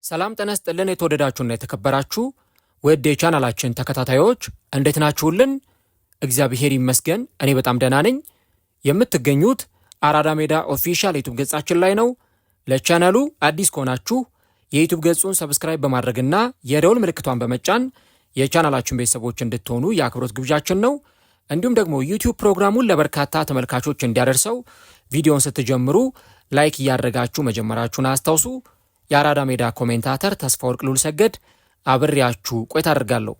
ሰላም ጤና ይስጥልን የተወደዳችሁና የተከበራችሁ ውድ የቻናላችን ተከታታዮች እንዴት ናችሁልን? እግዚአብሔር ይመስገን እኔ በጣም ደህና ነኝ። የምትገኙት አራዳ ሜዳ ኦፊሻል ዩቲዩብ ገጻችን ላይ ነው። ለቻናሉ አዲስ ከሆናችሁ የዩቲዩብ ገጹን ሰብስክራይብ በማድረግና የደወል ምልክቷን በመጫን የቻናላችን ቤተሰቦች እንድትሆኑ የአክብሮት ግብዣችን ነው። እንዲሁም ደግሞ ዩቲዩብ ፕሮግራሙን ለበርካታ ተመልካቾች እንዲያደርሰው ቪዲዮን ስትጀምሩ ላይክ እያደረጋችሁ መጀመራችሁን አስታውሱ። የአራዳ ሜዳ ኮሜንታተር ተስፋወርቅ ሉልሰገድ አብሬያችሁ ቆይታ አደርጋለሁ።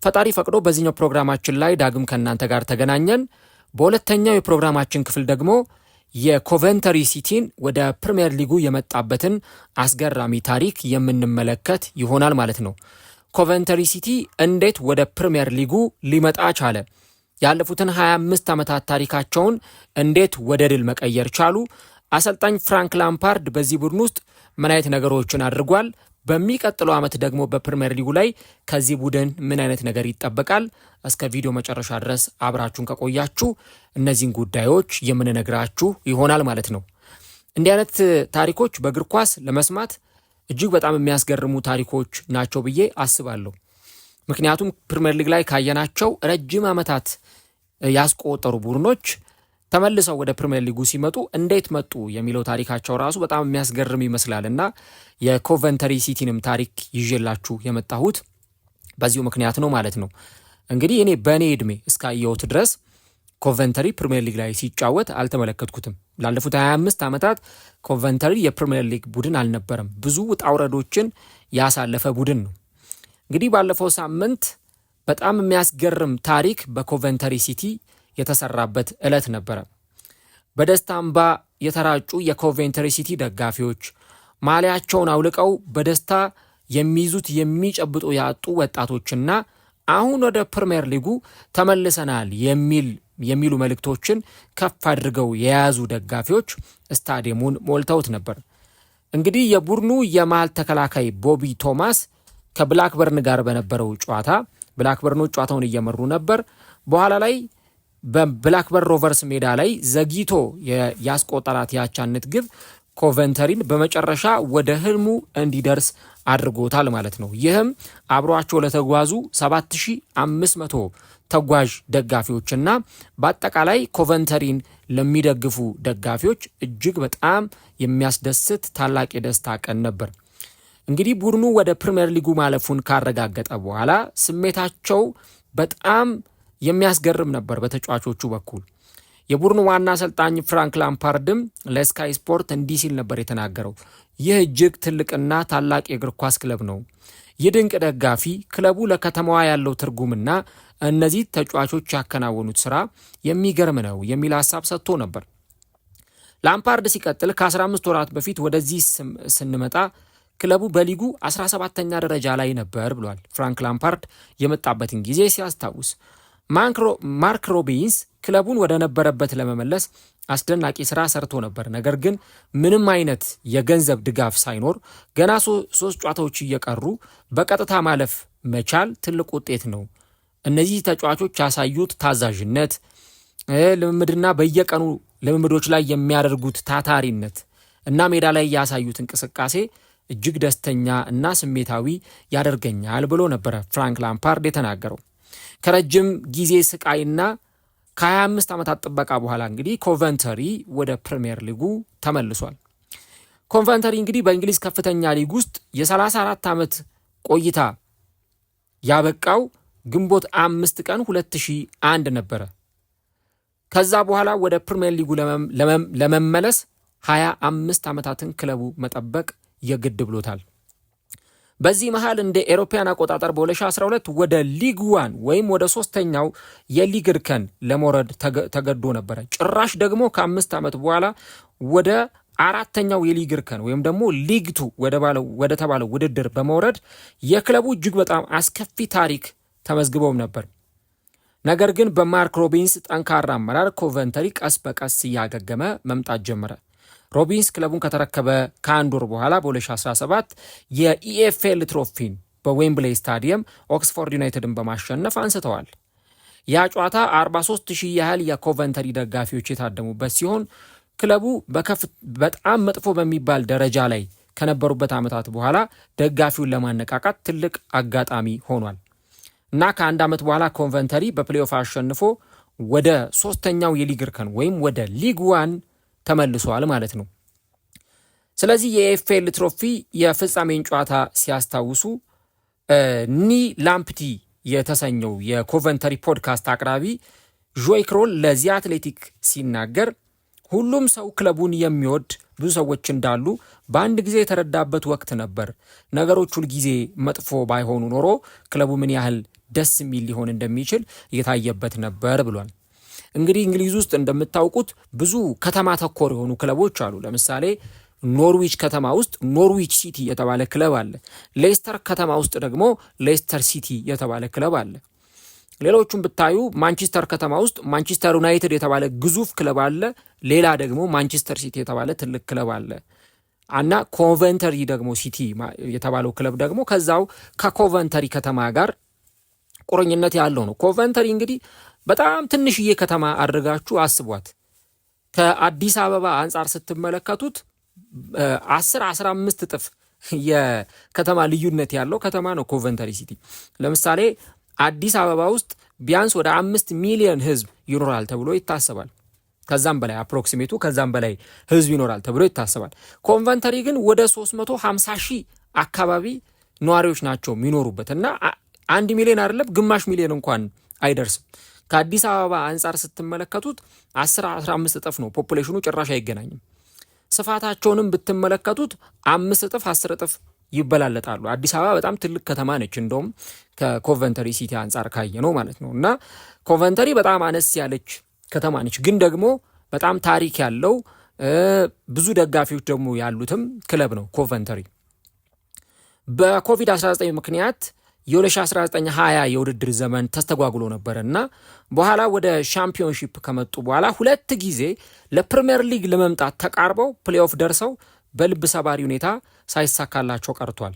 ፈጣሪ ፈቅዶ በዚህኛው ፕሮግራማችን ላይ ዳግም ከእናንተ ጋር ተገናኘን። በሁለተኛው የፕሮግራማችን ክፍል ደግሞ የኮቨንተሪ ሲቲን ወደ ፕሪሚየር ሊጉ የመጣበትን አስገራሚ ታሪክ የምንመለከት ይሆናል ማለት ነው። ኮቨንተሪ ሲቲ እንዴት ወደ ፕሪሚየር ሊጉ ሊመጣ ቻለ? ያለፉትን 25 ዓመታት ታሪካቸውን እንዴት ወደ ድል መቀየር ቻሉ? አሰልጣኝ ፍራንክ ላምፓርድ በዚህ ቡድን ውስጥ ምን አይነት ነገሮችን አድርጓል? በሚቀጥለው ዓመት ደግሞ በፕሪሚየር ሊጉ ላይ ከዚህ ቡድን ምን አይነት ነገር ይጠበቃል? እስከ ቪዲዮ መጨረሻ ድረስ አብራችሁን ከቆያችሁ እነዚህን ጉዳዮች የምንነግራችሁ ይሆናል ማለት ነው። እንዲህ አይነት ታሪኮች በእግር ኳስ ለመስማት እጅግ በጣም የሚያስገርሙ ታሪኮች ናቸው ብዬ አስባለሁ። ምክንያቱም ፕሪሚየር ሊግ ላይ ካየናቸው ረጅም ዓመታት ያስቆጠሩ ቡድኖች ተመልሰው ወደ ፕሪሚየር ሊጉ ሲመጡ እንዴት መጡ የሚለው ታሪካቸው ራሱ በጣም የሚያስገርም ይመስላልና የኮቨንተሪ ሲቲንም ታሪክ ይዤላችሁ የመጣሁት በዚሁ ምክንያት ነው ማለት ነው። እንግዲህ እኔ በእኔ ዕድሜ እስካየሁት ድረስ ኮቨንተሪ ፕሪሚየር ሊግ ላይ ሲጫወት አልተመለከትኩትም። ላለፉት 25 ዓመታት ኮቨንተሪ የፕሪሚየር ሊግ ቡድን አልነበረም። ብዙ ውጣ ውረዶችን ያሳለፈ ቡድን ነው። እንግዲህ ባለፈው ሳምንት በጣም የሚያስገርም ታሪክ በኮቨንተሪ ሲቲ የተሰራበት ዕለት ነበረ። በደስታ እንባ የተራጩ የኮቨንተሪ ሲቲ ደጋፊዎች ማሊያቸውን አውልቀው በደስታ የሚይዙት የሚጨብጡ ያጡ ወጣቶችና አሁን ወደ ፕሪሚየር ሊጉ ተመልሰናል የሚሉ መልእክቶችን ከፍ አድርገው የያዙ ደጋፊዎች ስታዲየሙን ሞልተውት ነበር። እንግዲህ የቡድኑ የመሃል ተከላካይ ቦቢ ቶማስ ከብላክበርን ጋር በነበረው ጨዋታ ብላክበርኖች ጨዋታውን እየመሩ ነበር። በኋላ ላይ በብላክበርን ሮቨርስ ሜዳ ላይ ዘግይቶ ያስቆጠራት ያቻነት ግብ ኮቨንተሪን በመጨረሻ ወደ ህልሙ እንዲደርስ አድርጎታል ማለት ነው። ይህም አብሯቸው ለተጓዙ 7500 ተጓዥ ደጋፊዎችና በአጠቃላይ ኮቨንተሪን ለሚደግፉ ደጋፊዎች እጅግ በጣም የሚያስደስት ታላቅ የደስታ ቀን ነበር። እንግዲህ ቡድኑ ወደ ፕሪሚየር ሊጉ ማለፉን ካረጋገጠ በኋላ ስሜታቸው በጣም የሚያስገርም ነበር በተጫዋቾቹ በኩል። የቡድኑ ዋና አሰልጣኝ ፍራንክ ላምፓርድም ለስካይ ስፖርት እንዲህ ሲል ነበር የተናገረው። ይህ እጅግ ትልቅና ታላቅ የእግር ኳስ ክለብ ነው። ይህ ድንቅ ደጋፊ ክለቡ ለከተማዋ ያለው ትርጉምና እነዚህ ተጫዋቾች ያከናወኑት ስራ የሚገርም ነው የሚል ሀሳብ ሰጥቶ ነበር። ላምፓርድ ሲቀጥል ከ15 ወራት በፊት ወደዚህ ስንመጣ ክለቡ በሊጉ 17ኛ ደረጃ ላይ ነበር ብሏል። ፍራንክ ላምፓርድ የመጣበትን ጊዜ ሲያስታውስ ማርክ ሮቢንስ ክለቡን ወደ ነበረበት ለመመለስ አስደናቂ ስራ ሰርቶ ነበር። ነገር ግን ምንም አይነት የገንዘብ ድጋፍ ሳይኖር ገና 3 ጨዋታዎች እየቀሩ በቀጥታ ማለፍ መቻል ትልቅ ውጤት ነው። እነዚህ ተጫዋቾች ያሳዩት ታዛዥነት፣ ልምምድና በየቀኑ ልምምዶች ላይ የሚያደርጉት ታታሪነት እና ሜዳ ላይ ያሳዩት እንቅስቃሴ እጅግ ደስተኛ እና ስሜታዊ ያደርገኛል ብሎ ነበረ ፍራንክ ላምፓርድ የተናገረው። ከረጅም ጊዜ ስቃይና ከ25 ዓመታት ጥበቃ በኋላ እንግዲህ ኮቨንተሪ ወደ ፕሪሚየር ሊጉ ተመልሷል። ኮቨንተሪ እንግዲህ በእንግሊዝ ከፍተኛ ሊግ ውስጥ የ34 ዓመት ቆይታ ያበቃው ግንቦት 5 ቀን 2001 ነበረ። ከዛ በኋላ ወደ ፕሪሚየር ሊጉ ለመመለስ 25 ዓመታትን ክለቡ መጠበቅ የግድ ብሎታል። በዚህ መሃል እንደ ኤሮፓያን አቆጣጠር በ2012 ወደ ሊግ 1 ወይም ወደ 3ኛው የሊግ እርከን ለመውረድ ተገዶ ነበረ። ጭራሽ ደግሞ ከ5 ዓመት በኋላ ወደ 4ኛው የሊግ እርከን ወይም ደግሞ ሊግ 2 ወደ ተባለው ውድድር በመውረድ የክለቡ እጅግ በጣም አስከፊ ታሪክ ተመዝግበውም ነበር። ነገር ግን በማርክ ሮቢንስ ጠንካራ አመራር ኮቨንተሪ ቀስ በቀስ እያገገመ መምጣት ጀመረ። ሮቢንስ ክለቡን ከተረከበ ከአንድ ወር በኋላ በ2017 የኢኤፍኤል ትሮፊን በዌምብሌይ ስታዲየም ኦክስፎርድ ዩናይትድን በማሸነፍ አንስተዋል። ያ ጨዋታ 43000 ያህል የኮቨንተሪ ደጋፊዎች የታደሙበት ሲሆን ክለቡ በጣም መጥፎ በሚባል ደረጃ ላይ ከነበሩበት ዓመታት በኋላ ደጋፊውን ለማነቃቃት ትልቅ አጋጣሚ ሆኗል እና ከአንድ ዓመት በኋላ ኮቨንተሪ በፕሌኦፍ አሸንፎ ወደ ሶስተኛው የሊግ እርከን ወይም ወደ ሊግ 1 ተመልሷል ማለት ነው። ስለዚህ የኤፍኤል ትሮፊ የፍጻሜን ጨዋታ ሲያስታውሱ ኒ ላምፕቲ የተሰኘው የኮቨንተሪ ፖድካስት አቅራቢ ጆይ ክሮል ለዚ አትሌቲክ ሲናገር ሁሉም ሰው ክለቡን የሚወድ ብዙ ሰዎች እንዳሉ በአንድ ጊዜ የተረዳበት ወቅት ነበር። ነገሮች ሁል ጊዜ መጥፎ ባይሆኑ ኖሮ ክለቡ ምን ያህል ደስ የሚል ሊሆን እንደሚችል እየታየበት ነበር ብሏል። እንግዲህ እንግሊዝ ውስጥ እንደምታውቁት ብዙ ከተማ ተኮር የሆኑ ክለቦች አሉ። ለምሳሌ ኖርዊች ከተማ ውስጥ ኖርዊች ሲቲ የተባለ ክለብ አለ። ሌስተር ከተማ ውስጥ ደግሞ ሌስተር ሲቲ የተባለ ክለብ አለ። ሌሎቹም ብታዩ ማንቸስተር ከተማ ውስጥ ማንቸስተር ዩናይትድ የተባለ ግዙፍ ክለብ አለ። ሌላ ደግሞ ማንቸስተር ሲቲ የተባለ ትልቅ ክለብ አለ እና ኮቨንተሪ ደግሞ ሲቲ የተባለው ክለብ ደግሞ ከዛው ከኮቨንተሪ ከተማ ጋር ቁርኝነት ያለው ነው። ኮቨንተሪ እንግዲህ በጣም ትንሽዬ ከተማ አድርጋችሁ አስቧት። ከአዲስ አበባ አንጻር ስትመለከቱት 10-15 እጥፍ የከተማ ልዩነት ያለው ከተማ ነው ኮቨንተሪ ሲቲ። ለምሳሌ አዲስ አበባ ውስጥ ቢያንስ ወደ 5 ሚሊዮን ህዝብ ይኖራል ተብሎ ይታሰባል። ከዛም በላይ አፕሮክሲሜቱ ከዛም በላይ ህዝብ ይኖራል ተብሎ ይታሰባል። ኮቨንተሪ ግን ወደ 350 ሺህ አካባቢ ነዋሪዎች ናቸው የሚኖሩበት እና 1 ሚሊዮን አይደለም ግማሽ ሚሊዮን እንኳን አይደርስም። ከአዲስ አበባ አንጻር ስትመለከቱት 10-15 እጥፍ ነው ፖፑሌሽኑ፣ ጭራሽ አይገናኝም። ስፋታቸውንም ብትመለከቱት 5 እጥፍ 10 እጥፍ ይበላለጣሉ። አዲስ አበባ በጣም ትልቅ ከተማ ነች፣ እንደውም ከኮቨንተሪ ሲቲ አንጻር ካየ ነው ማለት ነው። እና ኮቨንተሪ በጣም አነስ ያለች ከተማ ነች፣ ግን ደግሞ በጣም ታሪክ ያለው ብዙ ደጋፊዎች ደግሞ ያሉትም ክለብ ነው ኮቨንተሪ። በኮቪድ-19 ምክንያት የ2019-20 የውድድር ዘመን ተስተጓጉሎ ነበር እና በኋላ ወደ ሻምፒዮንሺፕ ከመጡ በኋላ 2 ጊዜ ለፕሪሚየር ሊግ ለመምጣት ተቃርበው ፕሌኦፍ ደርሰው በልብ ሰባሪ ሁኔታ ሳይሳካላቸው ቀርቷል።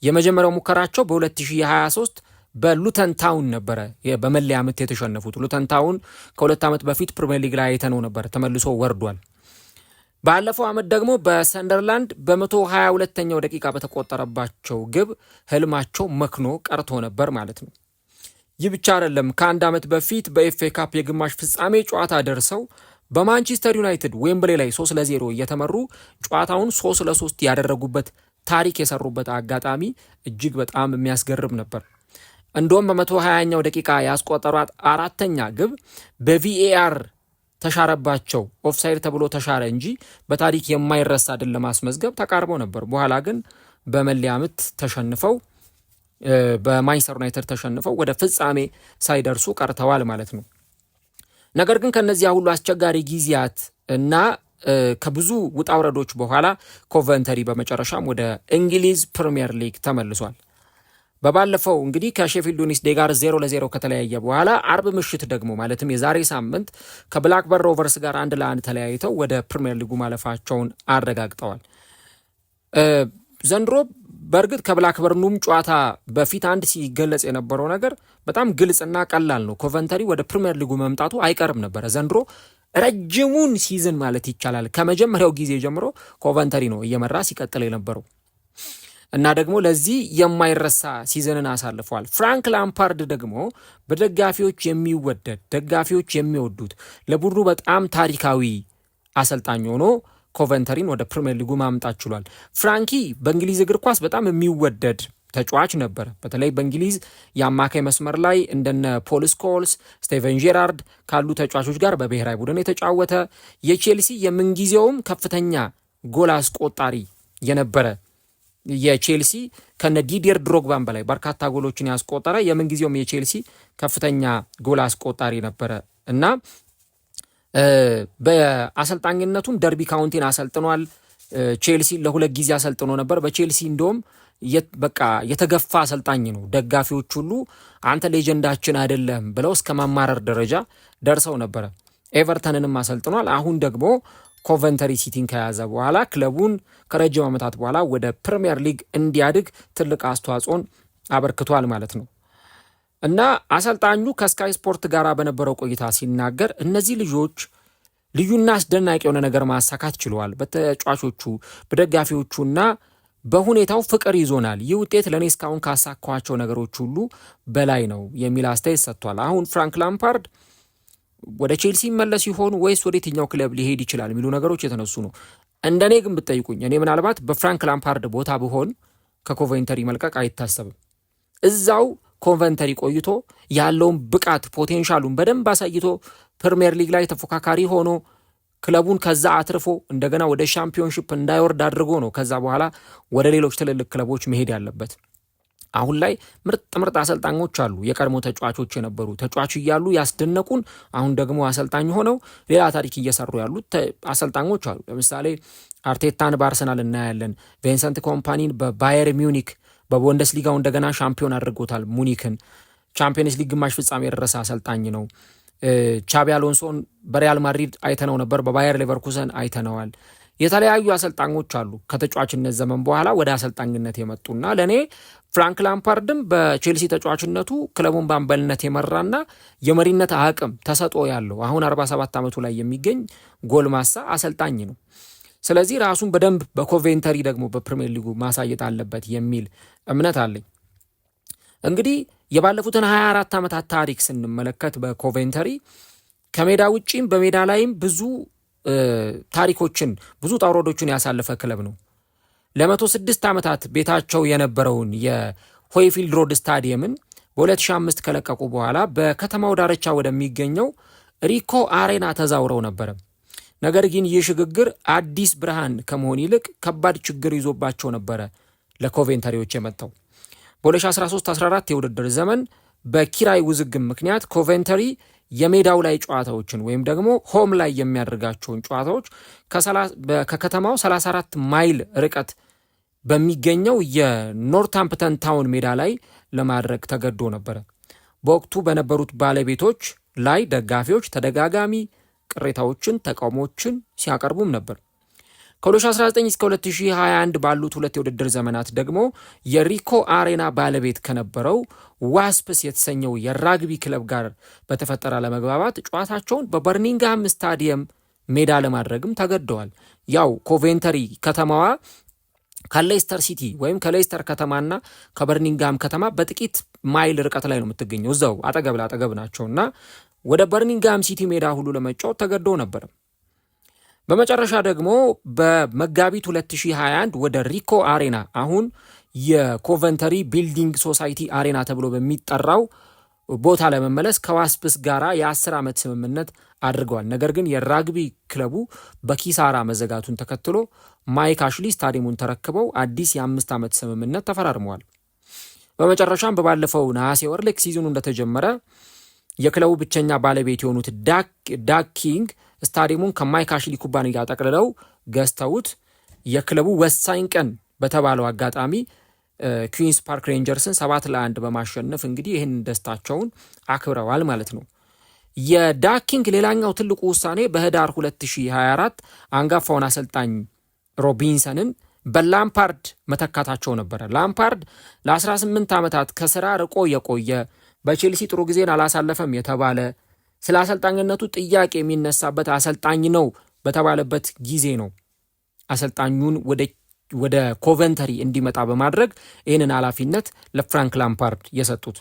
የመጀመሪያው ሙከራቸው በ2023 በሉተን ታውን ነበረ በመለያ ምት የተሸነፉት። ሉተን ታውን ከ2 ዓመት በፊት ፕሪሚየር ሊግ ላይ አይተነው ነበር፣ ተመልሶ ወርዷል። ባለፈው ዓመት ደግሞ በሰንደርላንድ በ122ኛው ደቂቃ በተቆጠረባቸው ግብ ህልማቸው መክኖ ቀርቶ ነበር ማለት ነው። ይህ ብቻ አይደለም። ከ1 ዓመት በፊት በኤፍኤ ካፕ የግማሽ ፍጻሜ ጨዋታ ደርሰው በማንቸስተር ዩናይትድ ዌምብሌ ላይ 3-0 እየተመሩ ጨዋታውን 3-3 ያደረጉበት ታሪክ የሰሩበት አጋጣሚ እጅግ በጣም የሚያስገርም ነበር። እንደውም በ120ኛው ደቂቃ ያስቆጠሯት 4ኛ ግብ በቪኤአር ተሻረባቸው። ኦፍሳይድ ተብሎ ተሻረ እንጂ በታሪክ የማይረሳ ድል ለማስመዝገብ ተቃርበው ነበር። በኋላ ግን በመለያ ምት ተሸንፈው በማንቸስተር ዩናይትድ ተሸንፈው ወደ ፍጻሜ ሳይደርሱ ቀርተዋል ማለት ነው። ነገር ግን ከነዚያ ሁሉ አስቸጋሪ ጊዜያት እና ከብዙ ውጣውረዶች በኋላ ኮቨንተሪ በመጨረሻም ወደ እንግሊዝ ፕሪሚየር ሊግ ተመልሷል። በባለፈው እንግዲህ ከሼፊልድ ዌድnesday ጋር 0-0 ከተለያየ በኋላ አርብ ምሽት ደግሞ ማለትም የዛሬ ሳምንት ከብላክበርን ሮቨርስ ጋር 1-1 ተለያይተው ወደ ፕሪሚየር ሊጉ ማለፋቸውን አረጋግጠዋል። ዘንድሮ በእርግጥ ከብላክበርኑም ጨዋታ በፊት አንድ ሲገለጽ የነበረው ነገር በጣም ግልጽና ቀላል ነው። ኮቨንተሪ ወደ ፕሪሚየር ሊጉ መምጣቱ አይቀርም ነበረ። ዘንድሮ ረጅሙን ሲዝን ማለት ይቻላል ከመጀመሪያው ጊዜ ጀምሮ ኮቨንተሪ ነው እየመራ ሲቀጥል የነበረው እና ደግሞ ለዚህ የማይረሳ ሲዝንን አሳልፈዋል። ፍራንክ ላምፓርድ ደግሞ በደጋፊዎች የሚወደድ ደጋፊዎች የሚወዱት ለቡድኑ በጣም ታሪካዊ አሰልጣኝ ሆኖ ኮቨንተሪን ወደ ፕሪሚየር ሊጉ ማምጣት ችሏል። ፍራንኪ በእንግሊዝ እግር ኳስ በጣም የሚወደድ ተጫዋች ነበር። በተለይ በእንግሊዝ የአማካይ መስመር ላይ እንደነ ፖል ስኮልስ፣ ስቴቨን ጄራርድ ካሉ ተጫዋቾች ጋር በብሔራዊ ቡድን የተጫወተ የቼልሲ የምንጊዜውም ከፍተኛ ጎል አስቆጣሪ የነበረ የቼልሲ ከነ ዲዲየር ድሮግባን በላይ በርካታ ጎሎችን ያስቆጠረ የምንጊዜውም የቼልሲ ከፍተኛ ጎል አስቆጣሪ ነበረ እና በአሰልጣኝነቱም ደርቢ ካውንቲን አሰልጥኗል። ቼልሲ ለ2 ጊዜ አሰልጥኖ ነበር። በቼልሲ እንደውም በቃ የተገፋ አሰልጣኝ ነው። ደጋፊዎች ሁሉ አንተ ሌጀንዳችን አይደለም ብለው እስከ ማማረር ደረጃ ደርሰው ነበረ። ኤቨርተንንም አሰልጥኗል። አሁን ደግሞ ኮቨንተሪ ሲቲን ከያዘ በኋላ ክለቡን ከረጅም ዓመታት በኋላ ወደ ፕሪሚየር ሊግ እንዲያድግ ትልቅ አስተዋጽኦን አበርክቷል ማለት ነው እና አሰልጣኙ ከስካይ ስፖርት ጋር በነበረው ቆይታ ሲናገር እነዚህ ልጆች ልዩና አስደናቂ የሆነ ነገር ማሳካት ችለዋል። በተጫዋቾቹ በደጋፊዎቹና በሁኔታው ፍቅር ይዞናል። ይህ ውጤት ለእኔ እስካሁን ካሳካኋቸው ነገሮች ሁሉ በላይ ነው የሚል አስተያየት ሰጥቷል። አሁን ፍራንክ ላምፓርድ ወደ ቼልሲ መለስ ይሆን ወይስ ወደ የትኛው ክለብ ሊሄድ ይችላል የሚሉ ነገሮች የተነሱ ነው። እንደኔ ግን ብትጠይቁኝ እኔ ምናልባት በፍራንክ ላምፓርድ ቦታ ብሆን ከኮቨንተሪ መልቀቅ አይታሰብም። እዛው ኮቨንተሪ ቆይቶ ያለውን ብቃት ፖቴንሻሉን በደንብ አሳይቶ ፕሪሚየር ሊግ ላይ ተፎካካሪ ሆኖ ክለቡን ከዛ አትርፎ እንደገና ወደ ሻምፒዮንሺፕ እንዳይወርድ አድርጎ ነው ከዛ በኋላ ወደ ሌሎች ትልልቅ ክለቦች መሄድ ያለበት። አሁን ላይ ምርጥ አሰልጣኞች አሉ። የቀድሞ ተጫዋቾች የነበሩ ተጫዋች እያሉ ያስደነቁን፣ አሁን ደግሞ አሰልጣኝ ሆነው ሌላ ታሪክ እየሰሩ ያሉት አሰልጣኞች አሉ። ለምሳሌ አርቴታን በአርሰናል እናያለን። ቪንሰንት ኮምፓኒን በባየር ሚዩኒክ በቡንደስሊጋው እንደገና ሻምፒዮን አድርጎታል። ሙኒክን ቻምፒየንስ ሊግ ግማሽ ፍጻሜ የደረሰ አሰልጣኝ ነው። ቻቢ አሎንሶን በሪያል ማድሪድ አይተነው ነበር፣ በባየር ሌቨርኩሰን አይተነዋል። የተለያዩ አሰልጣኞች አሉ ከተጫዋችነት ዘመን በኋላ ወደ አሰልጣኝነት የመጡና ለእኔ ፍራንክ ላምፓርድም በቼልሲ ተጫዋችነቱ ክለቡን በአምበልነት የመራና የመሪነት አቅም ተሰጥኦ ያለው አሁን 47 ዓመቱ ላይ የሚገኝ ጎልማሳ አሰልጣኝ ነው። ስለዚህ ራሱን በደንብ በኮቬንተሪ ደግሞ በፕሪሚየር ሊጉ ማሳየት አለበት የሚል እምነት አለኝ። እንግዲህ የባለፉትን 24 ዓመታት ታሪክ ስንመለከት በኮቬንተሪ ከሜዳ ውጪም በሜዳ ላይም ብዙ ታሪኮችን ብዙ ጣውረዶችን ያሳለፈ ክለብ ነው። ለ106 ዓመታት ቤታቸው የነበረውን የሆይፊልድ ሮድ ስታዲየምን በ2005 ከለቀቁ በኋላ በከተማው ዳርቻ ወደሚገኘው ሪኮ አሬና ተዛውረው ነበረ። ነገር ግን ይህ ሽግግር አዲስ ብርሃን ከመሆን ይልቅ ከባድ ችግር ይዞባቸው ነበረ ለኮቬንተሪዎች የመጣው። በ2013-14 የውድድር ዘመን በኪራይ ውዝግብ ምክንያት ኮቬንተሪ የሜዳው ላይ ጨዋታዎችን ወይም ደግሞ ሆም ላይ የሚያደርጋቸውን ጨዋታዎች ከከተማው 34 ማይል ርቀት በሚገኘው የኖርታምፕተን ታውን ሜዳ ላይ ለማድረግ ተገዶ ነበረ። በወቅቱ በነበሩት ባለቤቶች ላይ ደጋፊዎች ተደጋጋሚ ቅሬታዎችን፣ ተቃውሞችን ሲያቀርቡም ነበር። ከ2019 እስከ 2021 ባሉት ሁለት የውድድር ዘመናት ደግሞ የሪኮ አሬና ባለቤት ከነበረው ዋስፕስ የተሰኘው የራግቢ ክለብ ጋር በተፈጠረ አለመግባባት ጨዋታቸውን በበርሚንግሃም ስታዲየም ሜዳ ለማድረግም ተገደዋል። ያው ኮቬንተሪ ከተማዋ ከሌስተር ሲቲ ወይም ከሌስተር ከተማና ከበርሚንግሃም ከተማ በጥቂት ማይል ርቀት ላይ ነው የምትገኘው። እዛው አጠገብ ላጠገብ ናቸውና ወደ በርሚንግሃም ሲቲ ሜዳ ሁሉ ለመጫወት ተገዶ ነበር። በመጨረሻ ደግሞ በመጋቢት 2021 ወደ ሪኮ አሬና አሁን የኮቨንተሪ ቢልዲንግ ሶሳይቲ አሬና ተብሎ በሚጠራው ቦታ ለመመለስ ከዋስፕስ ጋራ የ10 ዓመት ስምምነት አድርገዋል። ነገር ግን የራግቢ ክለቡ በኪሳራ መዘጋቱን ተከትሎ ማይክ አሽሊ ስታዲየሙን ተረክበው አዲስ የ5 ዓመት ስምምነት ተፈራርመዋል። በመጨረሻም በባለፈው ነሐሴ ወር ልክ ሲዝኑ እንደተጀመረ የክለቡ ብቸኛ ባለቤት የሆኑት ዳግ ኪንግ ስታዲየሙን ከማይክ አሽሊ ኩባንያ ጠቅልለው ገዝተውት የክለቡ ወሳኝ ቀን በተባለው አጋጣሚ ኩዊንስ ፓርክ ሬንጀርስን 7-1 በማሸነፍ እንግዲህ ይህን ደስታቸውን አክብረዋል ማለት ነው። የዳግ ኪንግ ሌላኛው ትልቁ ውሳኔ በህዳር 2024 አንጋፋውን አሰልጣኝ ሮቢንሰንን በላምፓርድ መተካታቸው ነበረ። ላምፓርድ ለ18 ዓመታት ከስራ ርቆ የቆየ በቼልሲ ጥሩ ጊዜን አላሳለፈም የተባለ ስለ አሰልጣኝነቱ ጥያቄ የሚነሳበት አሰልጣኝ ነው በተባለበት ጊዜ ነው አሰልጣኙን ወደ ኮቨንተሪ እንዲመጣ በማድረግ ይህንን ኃላፊነት ለፍራንክ ላምፓርድ የሰጡት።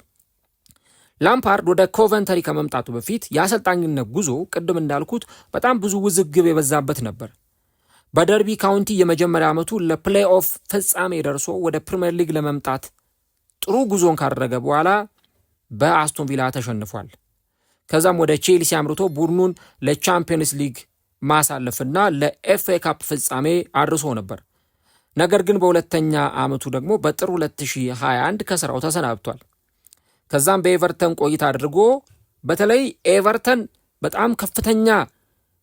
ላምፓርድ ወደ ኮቨንተሪ ከመምጣቱ በፊት የአሰልጣኝነት ጉዞ ቅድም እንዳልኩት በጣም ብዙ ውዝግብ የበዛበት ነበር። በደርቢ ካውንቲ የመጀመሪያ ዓመቱ ለፕሌይ ኦፍ ፍጻሜ ደርሶ ወደ ፕሪሚየር ሊግ ለመምጣት ጥሩ ጉዞን ካደረገ በኋላ በአስቶን ቪላ ተሸንፏል። ከዛም ወደ ቼልሲ አምርቶ ቡድኑን ለቻምፒየንስ ሊግ ማሳለፍና ለኤፍኤ ካፕ ፍጻሜ አድርሶ ነበር። ነገር ግን በሁለተኛ ዓመቱ ደግሞ በጥር 2021 ከስራው ተሰናብቷል። ከዛም በኤቨርተን ቆይታ አድርጎ በተለይ ኤቨርተን በጣም ከፍተኛ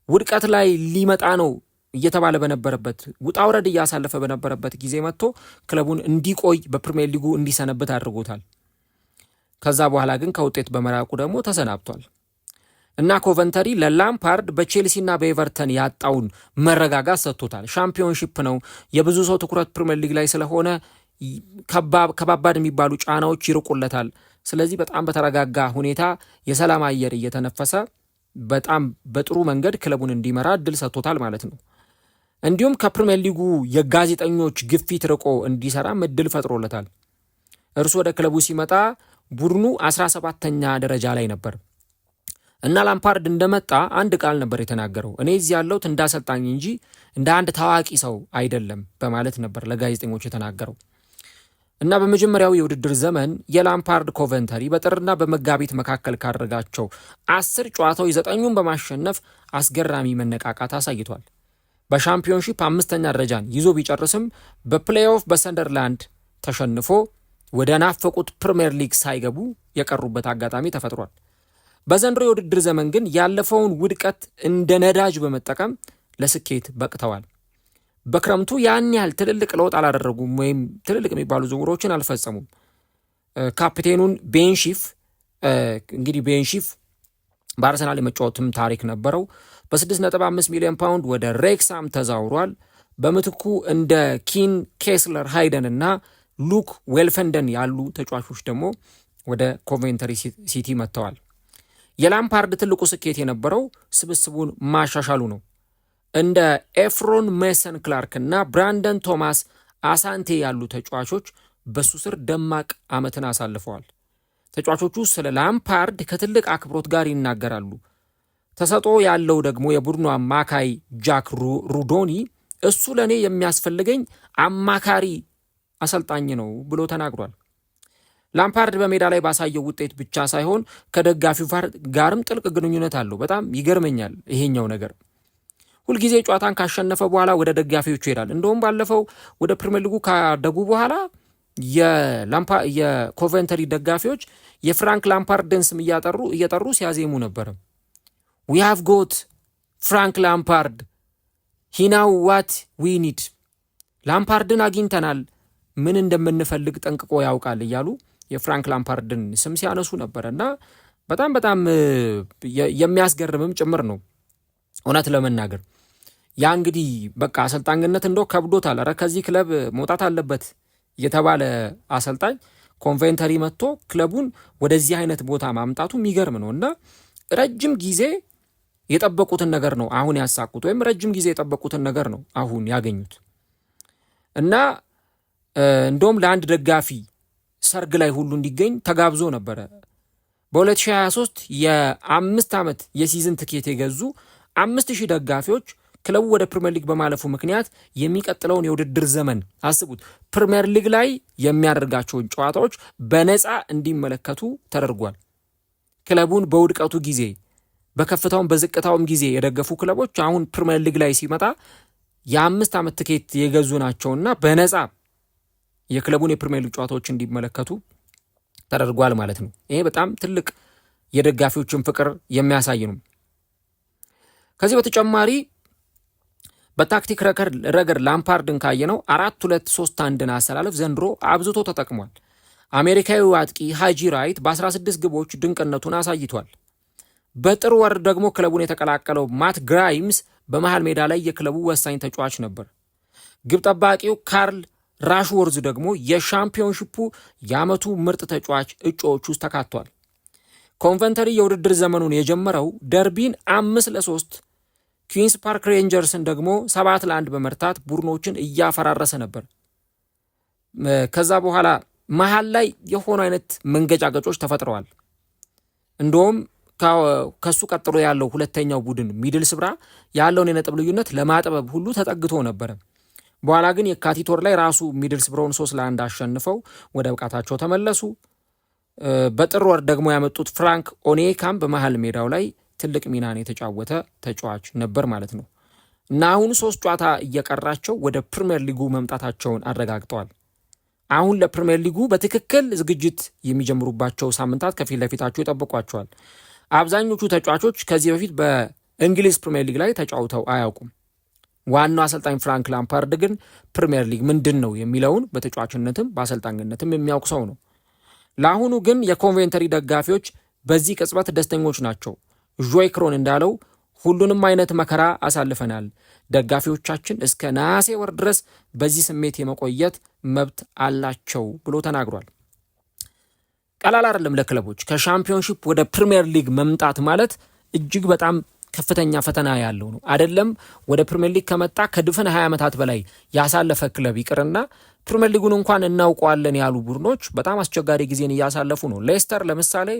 ውድቀት ላይ ሊመጣ ነው እየተባለ በነበረበት ውጣ ውረድ እያሳለፈ በነበረበት ጊዜ መጥቶ ክለቡን እንዲቆይ በፕሪሚየር ሊጉ እንዲሰነብት አድርጎታል። ከዛ በኋላ ግን ከውጤት በመራቁ ደግሞ ተሰናብቷል እና ኮቨንተሪ ለላምፓርድ በቼልሲና በኤቨርተን ያጣውን መረጋጋት ሰጥቶታል። ሻምፒዮንሺፕ ነው፣ የብዙ ሰው ትኩረት ፕሪሚየር ሊግ ላይ ስለሆነ ከባባድ የሚባሉ ጫናዎች ይርቁለታል። ስለዚህ በጣም በተረጋጋ ሁኔታ የሰላም አየር እየተነፈሰ በጣም በጥሩ መንገድ ክለቡን እንዲመራ እድል ሰጥቶታል ማለት ነው። እንዲሁም ከፕሪሚየር ሊጉ የጋዜጠኞች ግፊት ርቆ እንዲሰራም እድል ፈጥሮለታል። እርሱ ወደ ክለቡ ሲመጣ ቡድኑ 17ኛ ደረጃ ላይ ነበር እና ላምፓርድ እንደመጣ አንድ ቃል ነበር የተናገረው። እኔ እዚህ ያለሁት እንዳሰልጣኝ እንጂ እንደ አንድ ታዋቂ ሰው አይደለም በማለት ነበር ለጋዜጠኞች የተናገረው። እና በመጀመሪያው የውድድር ዘመን የላምፓርድ ኮቨንተሪ በጥርና በመጋቢት መካከል ካደረጋቸው 10 ጨዋታዎች 9ኙን በማሸነፍ አስገራሚ መነቃቃት አሳይቷል። በሻምፒዮንሺፕ 5ኛ ደረጃን ይዞ ቢጨርስም በፕሌይኦፍ በሰንደርላንድ ተሸንፎ ወደ ናፈቁት ፕሪሚየር ሊግ ሳይገቡ የቀሩበት አጋጣሚ ተፈጥሯል። በዘንድሮ የውድድር ዘመን ግን ያለፈውን ውድቀት እንደ ነዳጅ በመጠቀም ለስኬት በቅተዋል። በክረምቱ ያን ያህል ትልልቅ ለውጥ አላደረጉም ወይም ትልልቅ የሚባሉ ዝውውሮችን አልፈጸሙም። ካፕቴኑን ቤንሺፍ በአርሰናል የመጫወትም ታሪክ ነበረው። በ6.5 ሚሊዮን ፓውንድ ወደ ሬክሳም ተዛውሯል። በምትኩ እንደ ኪን ኬስለር ሃይደን እና ሉክ ዌልፈንደን ያሉ ተጫዋቾች ደግሞ ወደ ኮቬንተሪ ሲቲ መጥተዋል። የላምፓርድ ትልቁ ስኬት የነበረው ስብስቡን ማሻሻሉ ነው። እንደ ኤፍሮን ሜሰን ክላርክ እና ብራንደን ቶማስ አሳንቴ ያሉ ተጫዋቾች በሱ ስር ደማቅ ዓመትን አሳልፈዋል። ተጫዋቾቹ ስለ ላምፓርድ ከትልቅ አክብሮት ጋር ይናገራሉ። ተሰጥኦ ያለው ደግሞ የቡድኑ አማካይ ጃክ ሩዶኒ እሱ ለእኔ የሚያስፈልገኝ አማካሪ አሰልጣኝ ነው ብሎ ተናግሯል። ላምፓርድ በሜዳ ላይ ባሳየው ውጤት ብቻ ሳይሆን ከደጋፊው ጋርም ጥልቅ ግንኙነት አለው። በጣም ይገርመኛል ይሄኛው ነገር። ሁልጊዜ ጨዋታን ካሸነፈ በኋላ ወደ ደጋፊዎቹ ይሄዳል። እንደውም ባለፈው ወደ ፕሪሚየር ሊጉ ካደጉ በኋላ የኮቨንተሪ ደጋፊዎች የፍራንክ ላምፓርድን ስም እየጠሩ ሲያዜሙ ነበረ። ዊ ሃቭ ጎት ፍራንክ ላምፓርድ ሂ ናው ዋት ዊ ኒድ። ላምፓርድን አግኝተናል፣ ምን እንደምንፈልግ ጠንቅቆ ያውቃል እያሉ የፍራንክ ላምፓርድን ስም ሲያነሱ ነበረ እና በጣም የሚያስገርምም ጭምር ነው እውነት ለመናገር። ያ እንግዲህ በቃ አሰልጣኝነት እንደው ከብዶታል። ኧረ ከዚህ ክለብ መውጣት አለበት የተባለ አሰልጣኝ ኮንቬንተሪ መጥቶ ክለቡን ወደዚህ አይነት ቦታ ማምጣቱ የሚገርም ነው እና ረጅም ጊዜ የጠበቁትን ነገር ነው አሁን ያሳቁት፣ ወይም ረጅም ጊዜ የጠበቁትን ነገር ነው አሁን ያገኙት እና እንደውም ለአንድ ደጋፊ ሰርግ ላይ ሁሉ እንዲገኝ ተጋብዞ ነበረ። በ2023 የ5 ዓመት የሲዝን ትኬት የገዙ 5000 ደጋፊዎች ክለቡ ወደ ፕሪሚየር ሊግ በማለፉ ምክንያት የሚቀጥለውን የውድድር ዘመን አስቡት፣ ፕሪሚየር ሊግ ላይ የሚያደርጋቸውን ጨዋታዎች በነፃ እንዲመለከቱ ተደርጓል። ክለቡን በውድቀቱ ጊዜ በከፍታውም በዝቅታውም ጊዜ የደገፉ ክለቦች አሁን ፕሪሚየር ሊግ ላይ ሲመጣ የ5 ዓመት ትኬት የገዙ ናቸውና በነፃ የክለቡን የፕሪሚየር ሊግ ጨዋታዎች እንዲመለከቱ ተደርጓል ማለት ነው። ይሄ በጣም ትልቅ የደጋፊዎችን ፍቅር የሚያሳይ ነው። ከዚህ በተጨማሪ በታክቲክ ረገድ ላምፓርድን ካየነው 4-2-3-1 አሰላለፍ ዘንድሮ አብዝቶ ተጠቅሟል። አሜሪካዊው አጥቂ ሃጂ ራይት በ16 ግቦች ድንቅነቱን አሳይቷል። በጥር ወር ደግሞ ክለቡን የተቀላቀለው ማት ግራይምስ በመሃል ሜዳ ላይ የክለቡ ወሳኝ ተጫዋች ነበር። ግብ ጠባቂው ካርል ራሽወርዝ ደግሞ የሻምፒዮንሺፑ የዓመቱ ምርጥ ተጫዋች እጩዎች ውስጥ ተካቷል። ኮንቨንተሪ የውድድር ዘመኑን የጀመረው ደርቢን 5-3 ኩዊንስ ፓርክ ሬንጀርስን ደግሞ 7-1 በመርታት ቡድኖችን እያፈራረሰ ነበር። ከዛ በኋላ መሃል ላይ የሆኑ አይነት መንገጫገጮች ተፈጥረዋል። እንደውም ከሱ ቀጥሎ ያለው ሁለተኛው ቡድን ሚድልስብራ ያለውን የነጥብ ልዩነት ለማጥበብ ሁሉ ተጠግቶ ነበረ። በኋላ ግን የካቲት ወር ላይ ራሱ ሚድልስብራውን 3-1 አሸንፈው ወደ ብቃታቸው ተመለሱ። በጥር ወር ደግሞ ያመጡት ፍራንክ ኦኔካም በመሃል ሜዳው ላይ ትልቅ ሚናን የተጫወተ ተጫዋች ነበር ማለት ነው እና አሁን 3 ጨዋታ እየቀራቸው ወደ ፕሪሚየር ሊጉ መምጣታቸውን አረጋግጠዋል። አሁን ለፕሪሚየር ሊጉ በትክክል ዝግጅት የሚጀምሩባቸው ሳምንታት ከፊት ለፊታቸው ይጠብቋቸዋል። አብዛኞቹ ተጫዋቾች ከዚህ በፊት በእንግሊዝ ፕሪሚየር ሊግ ላይ ተጫውተው አያውቁም። ዋናው አሰልጣኝ ፍራንክ ላምፓርድ ግን ፕሪሚየር ሊግ ምንድን ነው የሚለውን በተጫዋችነትም በአሰልጣኝነትም የሚያውቅ ሰው ነው። ለአሁኑ ግን የኮንቬንተሪ ደጋፊዎች በዚህ ቅጽበት ደስተኞች ናቸው። ጆይ ክሮን እንዳለው ሁሉንም አይነት መከራ አሳልፈናል፣ ደጋፊዎቻችን እስከ ነሐሴ ወር ድረስ በዚህ ስሜት የመቆየት መብት አላቸው ብሎ ተናግሯል። ቀላል አይደለም ለክለቦች ከሻምፒዮንሺፕ ወደ ፕሪሚየር ሊግ መምጣት ማለት እጅግ በጣም ከፍተኛ ፈተና ያለው ነው። አይደለም ወደ ፕሪሚየር ሊግ ከመጣ ከድፍን 20 ዓመታት በላይ ያሳለፈ ክለብ ይቅርና ፕሪሚየር ሊጉን እንኳን እናውቀዋለን ያሉ ቡድኖች በጣም አስቸጋሪ ጊዜን እያሳለፉ ነው። ሌስተር ለምሳሌ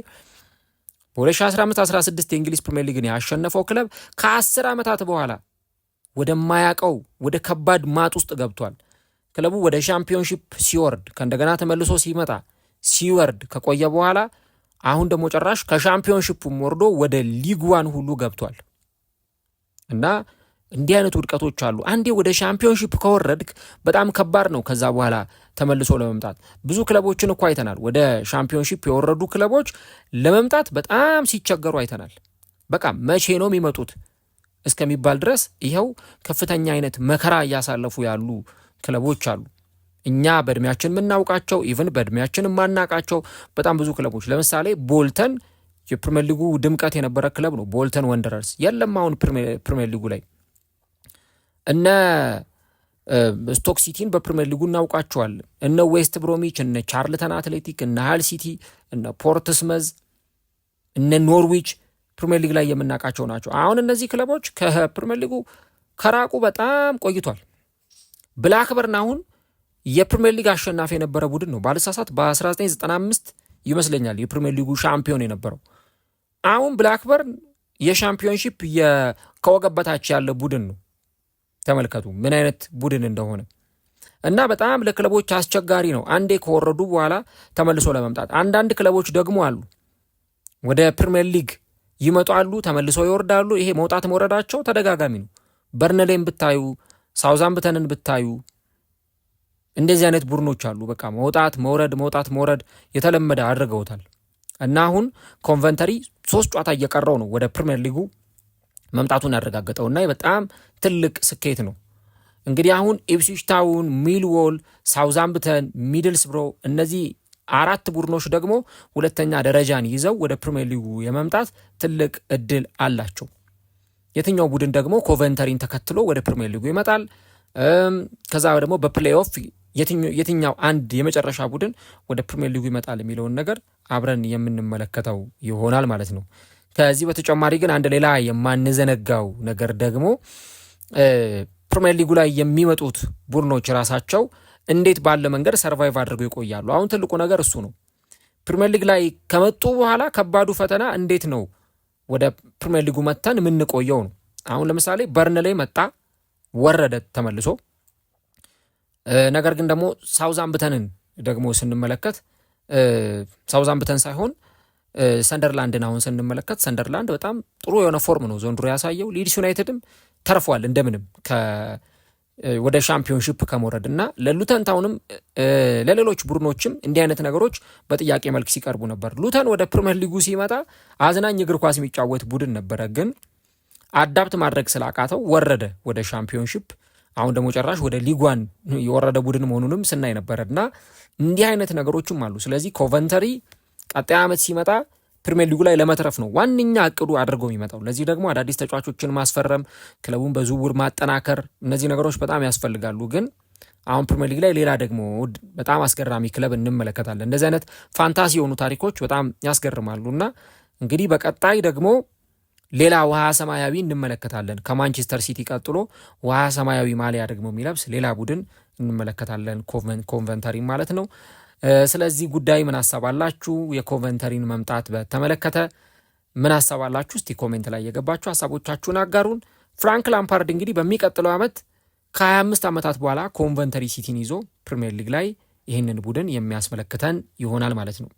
በ2015-16 የእንግሊዝ ፕሪሚየር ሊግን ያሸነፈው ክለብ ከ10 ዓመታት በኋላ ወደማያውቀው ወደ ከባድ ማጥ ውስጥ ገብቷል። ክለቡ ወደ ሻምፒዮንሺፕ ሲወርድ ከእንደገና ተመልሶ ሲመጣ ሲወርድ ከቆየ በኋላ አሁን ደግሞ ጭራሽ ከሻምፒዮንሺፑም ወርዶ ወደ ሊግ ዋን ሁሉ ገብቷል። እና እንዲህ አይነት ውድቀቶች አሉ። አንዴ ወደ ሻምፒዮንሺፕ ከወረድክ በጣም ከባድ ነው ከዛ በኋላ ተመልሶ ለመምጣት። ብዙ ክለቦችን እኮ አይተናል። ወደ ሻምፒዮንሺፕ የወረዱ ክለቦች ለመምጣት በጣም ሲቸገሩ አይተናል። በቃ መቼ ነው የሚመጡት እስከሚባል ድረስ ይኸው ከፍተኛ አይነት መከራ እያሳለፉ ያሉ ክለቦች አሉ። እኛ በእድሜያችን የምናውቃቸው ኢቭን በእድሜያችን የማናውቃቸው በጣም ብዙ ክለቦች፣ ለምሳሌ ቦልተን የፕሪሚየር ሊጉ ድምቀት የነበረ ክለብ ነው። ቦልተን ወንደረርስ የለም አሁን ፕሪሚየር ሊጉ ላይ። እነ ስቶክ ሲቲን በፕሪሚየር ሊጉ እናውቃቸዋለን። እነ ዌስት ብሮሚች፣ እነ ቻርልተን አትሌቲክ፣ እነ ሃል ሲቲ፣ እነ ፖርትስመዝ፣ እነ ኖርዊች ፕሪሚየር ሊግ ላይ የምናውቃቸው ናቸው። አሁን እነዚህ ክለቦች ከፕሪሚየር ሊጉ ከራቁ በጣም ቆይቷል። ብላክበርን አሁን የፕሪሚየር ሊግ አሸናፊ የነበረ ቡድን ነው። ባልሳሳት በ1995 ይመስለኛል የፕሪሚየር ሊጉ ሻምፒዮን የነበረው። አሁን ብላክበርን የሻምፒዮንሺፕ ከወገብ በታች ያለ ቡድን ነው። ተመልከቱ ምን አይነት ቡድን እንደሆነ። እና በጣም ለክለቦች አስቸጋሪ ነው አንዴ ከወረዱ በኋላ ተመልሶ ለመምጣት። አንዳንድ ክለቦች ደግሞ አሉ ወደ ፕሪሚየር ሊግ ይመጣሉ ተመልሶ ይወርዳሉ። ይሄ መውጣት መውረዳቸው ተደጋጋሚ ነው። በርንሌን ብታዩ፣ ሳውዛምፕተንን ብታዩ እንደዚህ አይነት ቡድኖች አሉ። በቃ መውጣት መውረድ የተለመደ አድርገውታል። እና አሁን ኮንቨንተሪ 3 ጨዋታ እየቀረው ነው ወደ ፕሪሚየር ሊጉ መምጣቱን ያረጋገጠው እና በጣም ትልቅ ስኬት ነው። እንግዲህ አሁን ኢፕስዊች ታውን፣ ሚልዎል፣ ሳውዛምፕተን፣ ሚድልስብሮ እነዚህ 4 ቡድኖች ደግሞ ሁለተኛ ደረጃን ይዘው ወደ ፕሪሚየር ሊጉ የመምጣት ትልቅ እድል አላቸው። የትኛው ቡድን ደግሞ ኮቨንተሪን ተከትሎ ወደ ፕሪሚየር ሊጉ ይመጣል? ከዛ ደግሞ በፕሌይኦፍ የትኛው አንድ የመጨረሻ ቡድን ወደ ፕሪሚየር ሊጉ ይመጣል የሚለውን ነገር አብረን የምንመለከተው ይሆናል ማለት ነው። ከዚህ በተጨማሪ ግን አንድ ሌላ የማንዘነጋው ነገር ደግሞ ፕሪሚየር ሊጉ ላይ የሚመጡት ቡድኖች ራሳቸው እንዴት ባለ መንገድ ሰርቫይቭ አድርገው ይቆያሉ። አሁን ትልቁ ነገር እሱ ነው። ፕሪሚየር ሊግ ላይ ከመጡ በኋላ ከባዱ ፈተና እንዴት ነው ወደ ፕሪሚየር ሊጉ መተን የምንቆየው ነው። አሁን ለምሳሌ በርንሌይ መጣ ወረደ ተመልሶ። ነገር ግን ደግሞ ሳውዛምፕተንን ደግሞ ስንመለከት ሳውዛምፕተን ሳይሆን ሰንደርላንድን አሁን ስንመለከት ሰንደርላንድ በጣም ጥሩ የሆነ ፎርም ነው ዘንድሮ ያሳየው። ሊድስ ዩናይትድም ተርፏል እንደምንም ወደ ሻምፒዮንሺፕ ከመውረድ እና ለሉተን ታውንም ለሌሎች ቡድኖችም እንዲህ አይነት ነገሮች በጥያቄ መልክ ሲቀርቡ ነበር። ሉተን ወደ ፕሪሚየር ሊጉ ሲመጣ አዝናኝ እግር ኳስ የሚጫወት ቡድን ነበረ፣ ግን አዳፕት ማድረግ ስላቃተው ወረደ ወደ ሻምፒዮንሺፕ። አሁን ደግሞ ጨራሽ ወደ ሊጓን የወረደ ቡድን መሆኑንም ስናይ ነበረ እና እንዲህ አይነት ነገሮችም አሉ። ስለዚህ ኮቨንተሪ ቀጣይ ዓመት ሲመጣ ፕሪሚየር ሊጉ ላይ ለመትረፍ ነው ዋነኛ እቅዱ አድርገው የሚመጣው። ለዚህ ደግሞ አዳዲስ ተጫዋቾችን ማስፈረም፣ ክለቡን በዝውውር ማጠናከር፣ እነዚህ ነገሮች በጣም ያስፈልጋሉ። ግን አሁን ፕሪሚየር ሊግ ላይ ሌላ ደግሞ በጣም አስገራሚ ክለብ እንመለከታለን። እንደዚህ አይነት ፋንታሲ የሆኑ ታሪኮች በጣም ያስገርማሉ እና እንግዲህ በቀጣይ ደግሞ ሌላ ውሃ ሰማያዊ እንመለከታለን። ከማንቸስተር ሲቲ ቀጥሎ ውሃ ሰማያዊ ማሊያ ደግሞ የሚለብስ ሌላ ቡድን እንመለከታለን፣ ኮንቨንተሪ ማለት ነው። ስለዚህ ጉዳይ ምን ሀሳብ አላችሁ? የኮቨንተሪን መምጣት በተመለከተ ምን ሀሳብ አላችሁ? እስቲ ኮሜንት ላይ የገባችሁ ሀሳቦቻችሁን አጋሩን። ፍራንክ ላምፓርድ እንግዲህ በሚቀጥለው ዓመት ከ25 ዓመታት በኋላ ኮቨንተሪ ሲቲን ይዞ ፕሪሚየር ሊግ ላይ ይህንን ቡድን የሚያስመለክተን ይሆናል ማለት ነው።